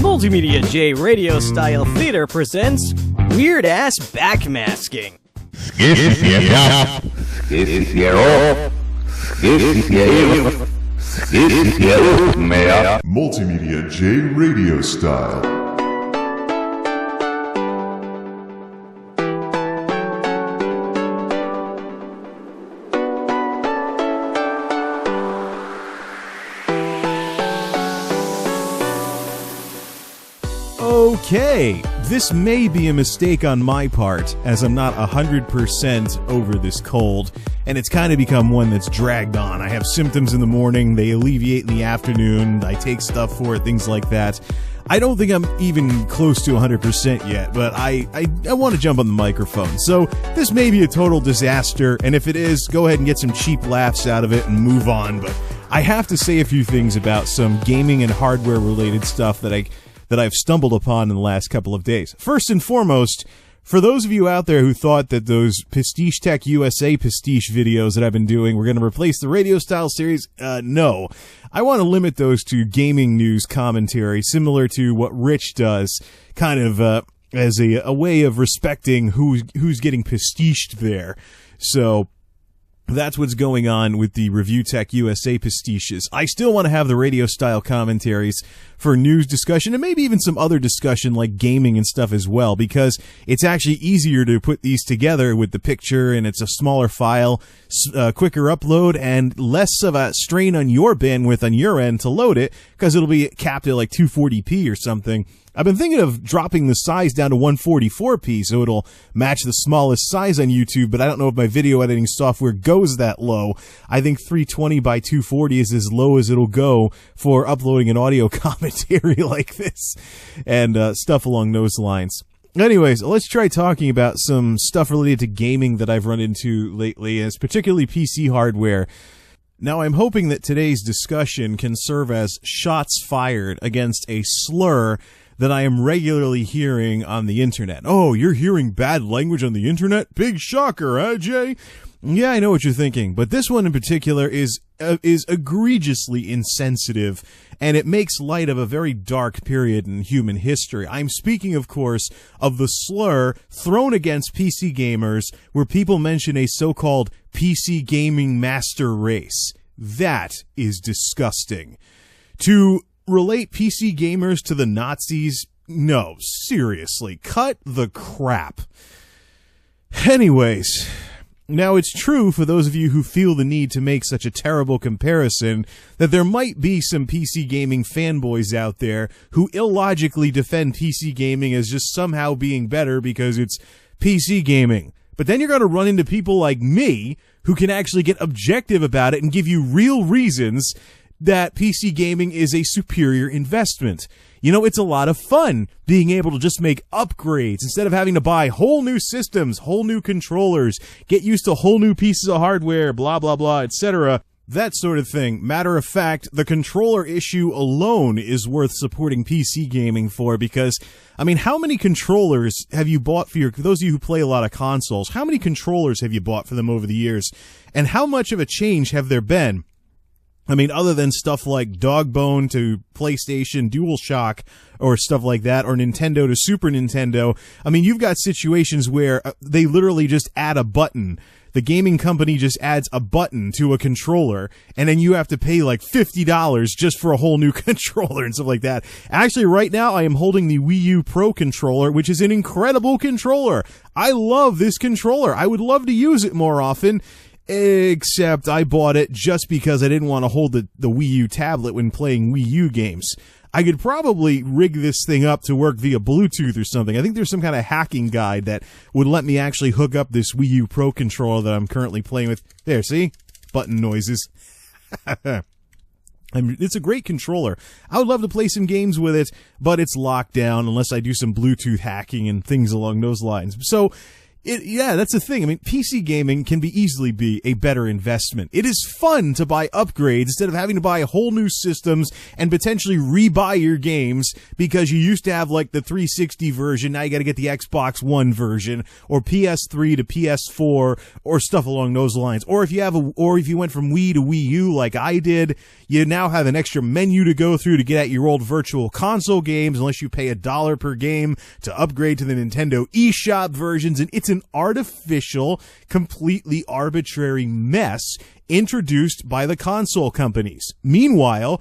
MultimediaJay Radio Style Theater presents Weird Ass Backmasking. MultimediaJay Radio Style. Okay, this may be a mistake on my part, as I'm not 100% over this cold, and it's kind of become one that's dragged on. I have symptoms in the morning, they alleviate in the afternoon, I take stuff for it, things like that. I don't think I'm even close to 100% yet, but I want to jump on the microphone. So this may be a total disaster, and if it is, go ahead and get some cheap laughs out of it and move on. But I have to say a few things about some gaming and hardware related stuff that I've stumbled upon in the last couple of days. First and foremost, for those of you out there who thought that those Pastiche Tech USA Pastiche videos that I've been doing were going to replace the radio style series, no. I want to limit those to gaming news commentary, similar to what Rich does, kind of as a way of respecting who's getting pastiched there. So that's what's going on with the Review Tech USA pastiches. I still want to have the radio-style commentaries for news discussion and maybe even some other discussion like gaming and stuff as well, because it's actually easier to put these together with the picture, and it's a smaller file, quicker upload, and less of a strain on your bandwidth on your end to load it, because it'll be capped at like 240p or something. I've been thinking of dropping the size down to 144p so it'll match the smallest size on YouTube, but I don't know if my video editing software goes that low. I think 320 by 240 is as low as it'll go for uploading an audio commentary like this and stuff along those lines. Anyways, let's try talking about some stuff related to gaming that I've run into lately, and it's particularly PC hardware. Now, I'm hoping that today's discussion can serve as shots fired against a slur that I am regularly hearing on the internet. Oh, you're hearing bad language on the internet? Big shocker, huh, Jay? Yeah, I know what you're thinking, but this one in particular is egregiously insensitive, and it makes light of a very dark period in human history. I'm speaking, of course, of the slur thrown against PC gamers where people mention a so-called PC gaming master race. That is disgusting. To relate PC gamers to the Nazis? No, seriously, cut the crap. Anyways, now it's true for those of you who feel the need to make such a terrible comparison that there might be some PC gaming fanboys out there who illogically defend PC gaming as just somehow being better because it's PC gaming. But then you're going to run into people like me who can actually get objective about it and give you real reasons that PC gaming is a superior investment. You know, it's a lot of fun being able to just make upgrades instead of having to buy whole new systems, whole new controllers, get used to whole new pieces of hardware, blah, blah, blah, etc. That sort of thing. Matter of fact, the controller issue alone is worth supporting PC gaming for, because, I mean, how many controllers have you bought for those of you who play a lot of consoles, how many controllers have you bought for them over the years? And how much of a change have there been? I mean, other than stuff like Dogbone to PlayStation, DualShock, or stuff like that, or Nintendo to Super Nintendo, I mean, you've got situations where they literally just add a button. The gaming company just adds a button to a controller, and then you have to pay like $50 just for a whole new controller and stuff like that. Actually, right now, I am holding the Wii U Pro controller, which is an incredible controller. I love this controller. I would love to use it more often. Except I bought it just because I didn't want to hold the Wii U tablet when playing Wii U games. I could probably rig this thing up to work via Bluetooth or something. I think there's some kind of hacking guide that would let me actually hook up this Wii U Pro controller that I'm currently playing with. There, see? Button noises. It's a great controller. I would love to play some games with it, but it's locked down unless I do some Bluetooth hacking and things along those lines. So, Yeah, that's the thing. I mean, PC gaming can easily be a better investment. It is fun to buy upgrades instead of having to buy whole new systems and potentially rebuy your games because you used to have like the 360 version. Now you got to get the Xbox One version or PS3 to PS4 or stuff along those lines. Or if you went from Wii to Wii U like I did, you now have an extra menu to go through to get at your old virtual console games unless you pay $1 per game to upgrade to the Nintendo eShop versions. And it's an artificial, completely arbitrary mess introduced by the console companies. Meanwhile,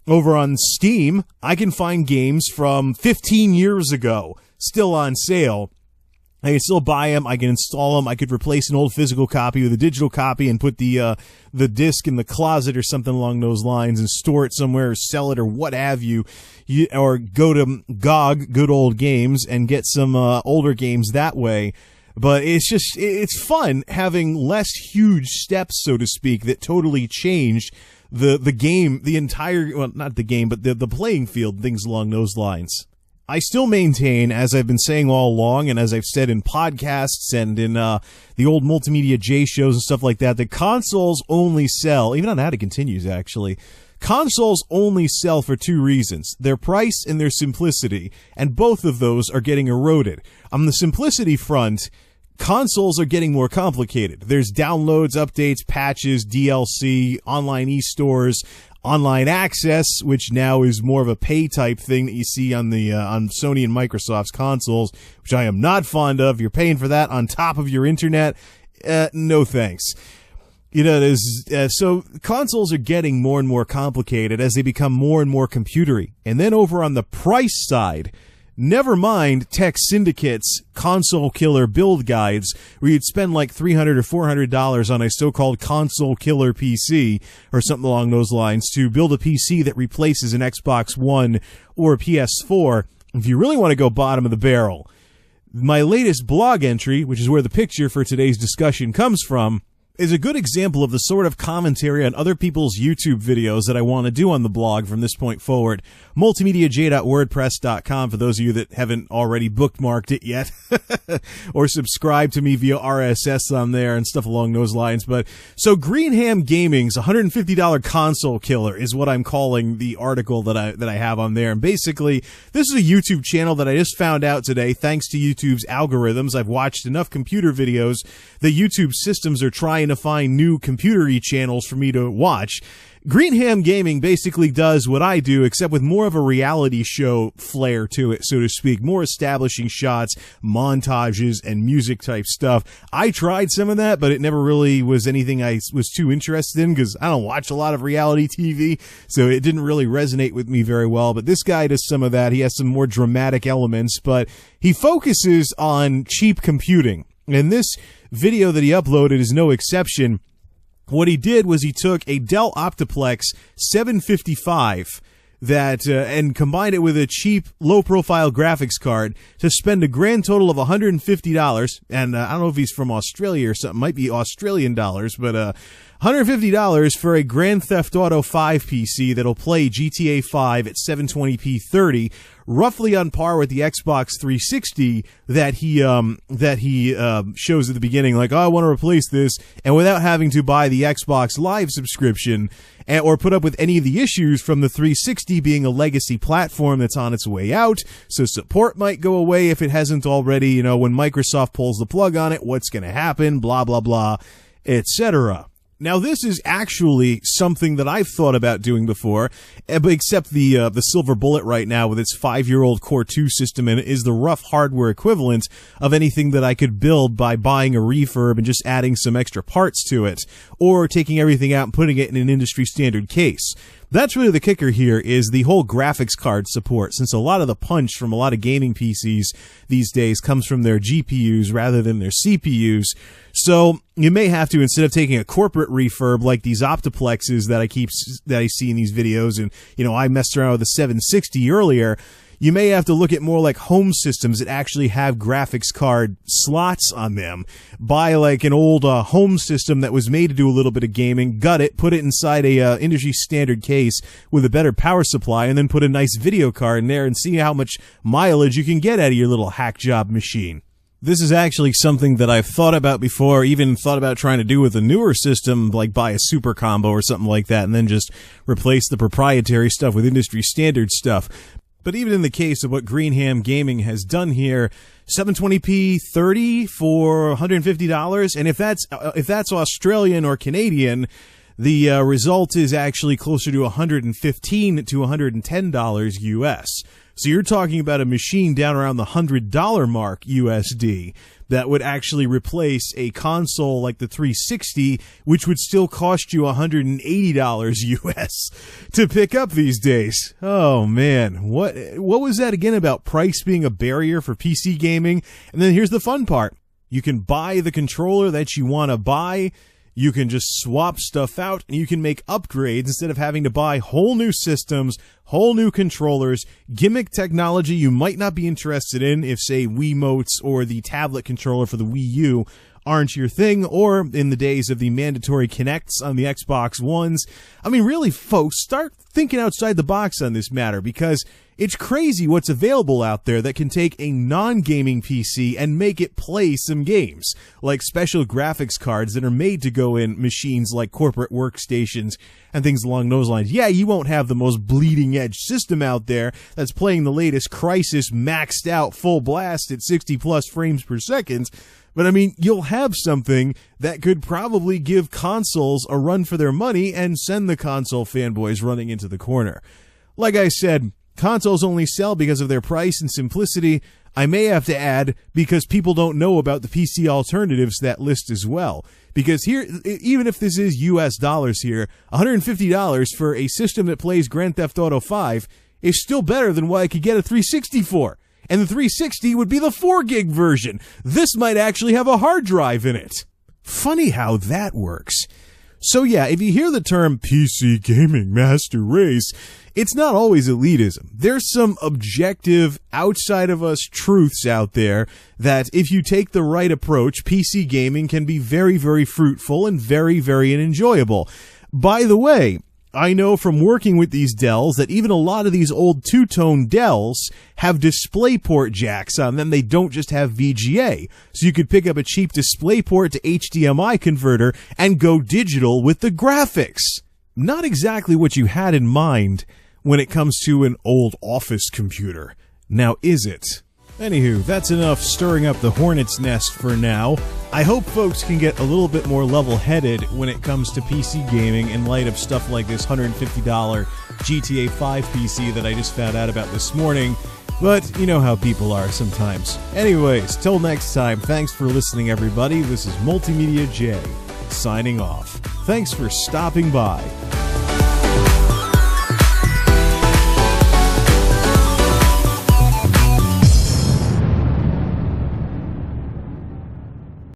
over on Steam, I can find games from 15 years ago still on sale. I can still buy them. I can install them. I could replace an old physical copy with a digital copy and put the disc in the closet or something along those lines and store it somewhere or sell it or what have you. Or go to GOG, Good Old Games, and get some older games that way. But it's fun having less huge steps, so to speak, that totally changed the game, the entire, well, not the game, but the playing field, things along those lines. I still maintain, as I've been saying all along, and as I've said in podcasts and in the old MultimediaJay shows and stuff like that consoles only sell, even on that it continues actually, consoles only sell for two reasons, their price and their simplicity, and both of those are getting eroded. On the simplicity front, consoles are getting more complicated. There's downloads, updates, patches, DLC, online e-stores, online access, which now is more of a pay type thing that you see on the on Sony and Microsoft's consoles, which I am not fond of. You're paying for that on top of your internet. No thanks. You know, so consoles are getting more and more complicated as they become more and more computery. And then over on the price side, never mind Tech Syndicate's console killer build guides, where you'd spend like $300 or $400 on a so-called console killer PC or something along those lines to build a PC that replaces an Xbox One or a PS4. If you really want to go bottom of the barrel, my latest blog entry, which is where the picture for today's discussion comes from, is a good example of the sort of commentary on other people's YouTube videos that I want to do on the blog from this point forward. MultimediaJay.wordpress.com for those of you that haven't already bookmarked it yet or subscribed to me via RSS on there and stuff along those lines. But so Greenham Gaming's $150 console killer is what I'm calling the article that I have on there. And basically, this is a YouTube channel that I just found out today thanks to YouTube's algorithms. I've watched enough computer videos that YouTube systems are trying to find new computer-y channels for me to watch. Greenham Gaming basically does what I do, except with more of a reality show flair to it, so to speak. More establishing shots, montages, and music type stuff. I tried some of that, but it never really was anything I was too interested in, because I don't watch a lot of reality TV, so it didn't really resonate with me very well. But this guy does some of that. He has some more dramatic elements, but he focuses on cheap computing. And this video that he uploaded is no exception. What he did was he took a Dell Optiplex 755 and combined it with a cheap, low-profile graphics card to spend a grand total of $150. And I don't know if he's from Australia or something. Might be Australian dollars, but $150 for a Grand Theft Auto 5 PC that'll play GTA 5 at 720p 30, roughly on par with the Xbox 360 that he shows at the beginning, like, oh, I want to replace this, and without having to buy the Xbox Live subscription or put up with any of the issues from the 360 being a legacy platform that's on its way out, so support might go away if it hasn't already. You know, when Microsoft pulls the plug on it, what's going to happen, blah, blah, blah, etc. Now, this is actually something that I've thought about doing before, except the Silver Bullet right now with its 5-year-old Core 2 system and is the rough hardware equivalent of anything that I could build by buying a refurb and just adding some extra parts to it, or taking everything out and putting it in an industry standard case. That's really the kicker here, is the whole graphics card support, since a lot of the punch from a lot of gaming PCs these days comes from their GPUs rather than their CPUs. So you may have to, instead of taking a corporate refurb like these Optiplexes that I see in these videos, and you know, I messed around with the 760 earlier, you may have to look at more like home systems that actually have graphics card slots on them. Buy like an old home system that was made to do a little bit of gaming, gut it, put it inside a industry standard case with a better power supply, and then put a nice video card in there and see how much mileage you can get out of your little hack job machine. This is actually something that I've thought about before, even thought about trying to do with a newer system, like buy a super combo or something like that, and then just replace the proprietary stuff with industry standard stuff. But even in the case of what Greenham Gaming has done here, 720p 30 for $150, and if that's Australian or Canadian, the result is actually closer to $115 to $110 US. So you're talking about a machine down around the $100 mark USD that would actually replace a console like the 360, which would still cost you $180 US to pick up these days. Oh man, what was that again about price being a barrier for PC gaming? And then here's the fun part. You can buy the controller that you want to buy. You can just swap stuff out, and you can make upgrades instead of having to buy whole new systems, whole new controllers, gimmick technology you might not be interested in if, say, Wiimotes or the tablet controller for the Wii U aren't your thing, or in the days of the mandatory Kinects on the Xbox Ones. I mean, really, folks, start thinking outside the box on this matter, because it's crazy what's available out there that can take a non-gaming PC and make it play some games, like special graphics cards that are made to go in machines like corporate workstations and things along those lines. Yeah, you won't have the most bleeding-edge system out there that's playing the latest Crysis maxed out full blast at 60-plus frames per second, but I mean, you'll have something that could probably give consoles a run for their money and send the console fanboys running into the corner. Like I said, consoles only sell because of their price and simplicity. I may have to add, because people don't know about the PC alternatives to that list as well. Because here, even if this is US dollars here, $150 for a system that plays Grand Theft Auto 5 is still better than what I could get a 360 for. And the 360 would be the 4 gig version. This might actually have a hard drive in it. Funny how that works. So yeah, if you hear the term PC gaming master race, it's not always elitism. There's some objective, outside of us truths out there that if you take the right approach, PC gaming can be very, very fruitful and very, very enjoyable. By the way, I know from working with these Dells that even a lot of these old two-tone Dells have DisplayPort jacks on them. They don't just have VGA. So you could pick up a cheap DisplayPort to HDMI converter and go digital with the graphics. Not exactly what you had in mind when it comes to an old office computer. Now, is it? Anywho, that's enough stirring up the hornet's nest for now. I hope folks can get a little bit more level-headed when it comes to PC gaming in light of stuff like this $150 GTA 5 PC that I just found out about this morning. But you know how people are sometimes. Anyways, till next time, thanks for listening, everybody. This is MultimediaJay, signing off. Thanks for stopping by.